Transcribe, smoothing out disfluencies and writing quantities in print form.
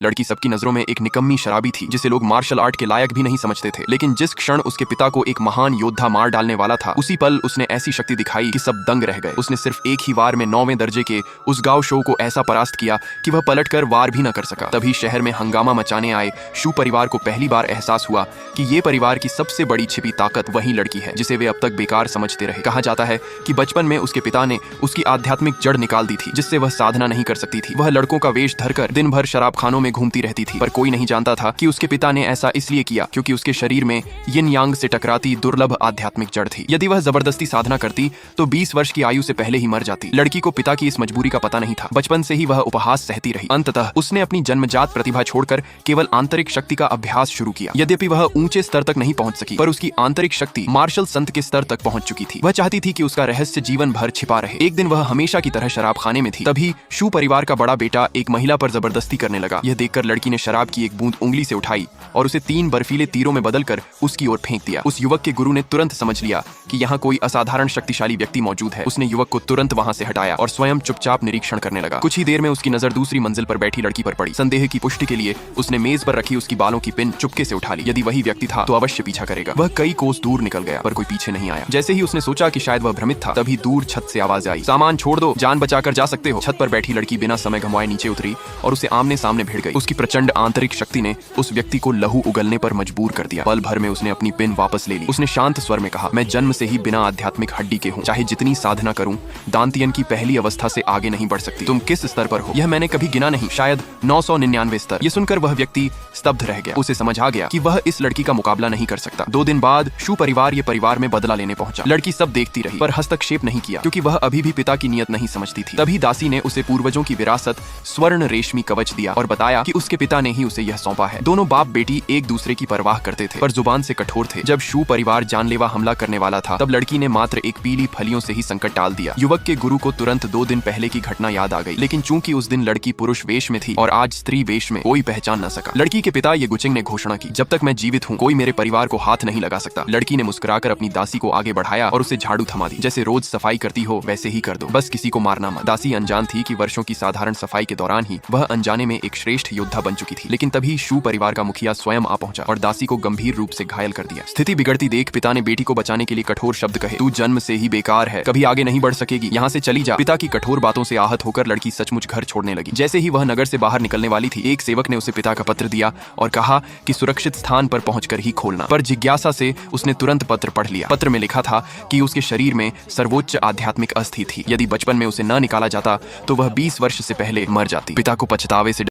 लड़की सबकी नजरों में एक निकम्मी शराबी थी जिसे लोग मार्शल आर्ट के लायक भी नहीं समझते थे। लेकिन जिस क्षण उसके पिता को एक महान योद्धा मार डालने वाला था, उसी पल उसने ऐसी शक्ति दिखाई कि सब दंग रह गए। उसने सिर्फ एक ही वार में 9वें दर्जे के उस गांव शो को ऐसा परास्त किया कि वह पलटकर वार भी न कर सका। तभी शहर में हंगामा मचाने आए शू परिवार को पहली बार एहसास हुआ कि ये परिवार की सबसे बड़ी छिपी ताकत वही लड़की है जिसे वे अब तक बेकार समझते रहे। कहा जाता है कि बचपन में उसके पिता ने उसकी आध्यात्मिक जड़ निकाल दी थी, जिससे वह साधना नहीं कर सकती थी। वह लड़कों का वेश धरकर दिन भर शराब खानों में घूमती रहती थी, पर कोई नहीं जानता था कि उसके पिता ने ऐसा इसलिए किया क्योंकि उसके शरीर में यिन यांग से टकराती दुर्लभ आध्यात्मिक जड़ थी। यदि वह जबरदस्ती साधना करती तो 20 वर्ष की आयु से पहले ही मर जाती। लड़की को पिता की इस मजबूरी का पता नहीं था। बचपन से ही वह उपहास सहती रही। अंततः उसने अपनी जन्मजात प्रतिभा छोड़कर केवल आंतरिक शक्ति का अभ्यास शुरू किया। यद्यपि वह ऊंचे स्तर तक नहीं पहुंच सकी, पर उसकी आंतरिक शक्ति मार्शल संत के स्तर तक पहुंच चुकी थी। वह चाहती थी कि उसका रहस्य जीवन भर छिपा रहे। एक दिन वह हमेशा की तरह शराब खाने में थी, तभी शू परिवार का बड़ा बेटा एक महिला पर जबरदस्ती करने लगा। यह देखकर लड़की ने शराब की एक बूंद उंगली से उठाई और उसे 3 बर्फीले तीरों में बदलकर उसकी ओर फेंक दिया। उस युवक के गुरु ने तुरंत समझ लिया कि यहाँ कोई असाधारण शक्तिशाली व्यक्ति मौजूद है। उसने युवक को तुरंत वहां से हटाया और स्वयं चुपचाप निरीक्षण करने लगा। कुछ ही देर में उसकी नजर दूसरी मंजिल पर बैठी लड़की पर पड़ी। संदेह की पुष्टि के लिए उसने मेज पर रखी उसकी बालों की पिन चुपके से उठा ली। यदि वही व्यक्ति था तो अवश्य पीछा करेगा। वह कई कोस दूर निकल गया, पर कोई पीछे नहीं आया। जैसे ही उसने सोचा कि शायद वह भ्रमित था, तभी दूर छत से आवाज आई, सामान छोड़ दो, जान बचाकर जा सकते हो। छत पर बैठी लड़की बिना समय गंवाए नीचे उतरी और उसे आमने सामने भिड़ गई। उसकी प्रचंड आंतरिक शक्ति ने उस व्यक्ति को लहू उगलने पर मजबूर कर दिया। पल भर में उसने अपनी पिन वापस ले ली। उसने शांत स्वर में कहा, मैं जन्म से ही बिना आध्यात्मिक हड्डी के हूँ। चाहे जितनी साधना करूं, दांतियन की पहली अवस्था से आगे नहीं बढ़ सकती। तुम किस स्तर पर हो यह मैंने कभी गिना नहीं, शायद 999 स्तर। ये सुनकर वह व्यक्ति स्तब्ध रह गया। उसे समझ आ गया कि वह इस लड़की का मुकाबला नहीं कर सकता। 2 दिन बाद शू परिवार ये परिवार में बदला लेने पहुंचा। लड़की सब देखती रही पर हस्तक्षेप नहीं किया, क्योंकि वह अभी भी पिता की नियत नहीं समझती थी। तभी दासी ने उसे पूर्वजों की विरासत स्वर्ण रेशमी कवच दिया और बताया कि उसके पिता ने ही उसे यह सौंपा है। दोनों बाप बेटी एक दूसरे की परवाह करते थे, पर जुबान से कठोर थे। जब शू परिवार जानलेवा हमला करने वाला था, तब लड़की ने मात्र एक पीली फलियों से ही संकट टाल दिया। युवक के गुरु को तुरंत 2 दिन पहले की घटना याद आ गई, लेकिन चूंकि उस दिन लड़की पुरुष वेश में थी और आज स्त्री वेश में, कोई पहचान न सका। लड़की के पिता ये गुचिंग ने घोषणा की, जब तक मैं जीवित हूँ कोई मेरे परिवार को हाथ नहीं लगा सकता। लड़की ने मुस्कुराकर अपनी दासी को आगे बढ़ाया और उसे झाड़ू थमा दी। जैसे रोज सफाई करती हो वैसे ही कर दो, बस किसी को मारना मत। दासी अनजान थी कि वर्षों की साधारण सफाई के दौरान ही वह अनजाने में एक श्रेष्ठ योद्धा बन चुकी थी। लेकिन तभी शू परिवार का मुखिया स्वयं आ पहुंचा और दासी को गंभीर रूप से घायल कर दिया। स्थिति बिगड़ती देख पिता ने बेटी को बचाने के लिए कठोर शब्द कहे, तू जन्म से ही बेकार है, कभी आगे नहीं बढ़ सकेगी, यहाँ से चली जा। पिता की कठोर बातों से आहत होकर लड़की सचमुच घर छोड़ने लगी। जैसे ही वह नगर से बाहर निकलने वाली थी, एक सेवक ने उसे पिता का पत्र दिया और कहा कि सुरक्षित स्थान पर पहुंचकर ही खोलना। पर जिज्ञासा से उसने तुरंत पत्र पढ़ लिया। पत्र में लिखा था कि उसके शरीर में सर्वोच्च आध्यात्मिक अस्थि थी। यदि बचपन में उसे न निकाला जाता तो वह 20 वर्ष से पहले मर जाती। पिता को पछतावे से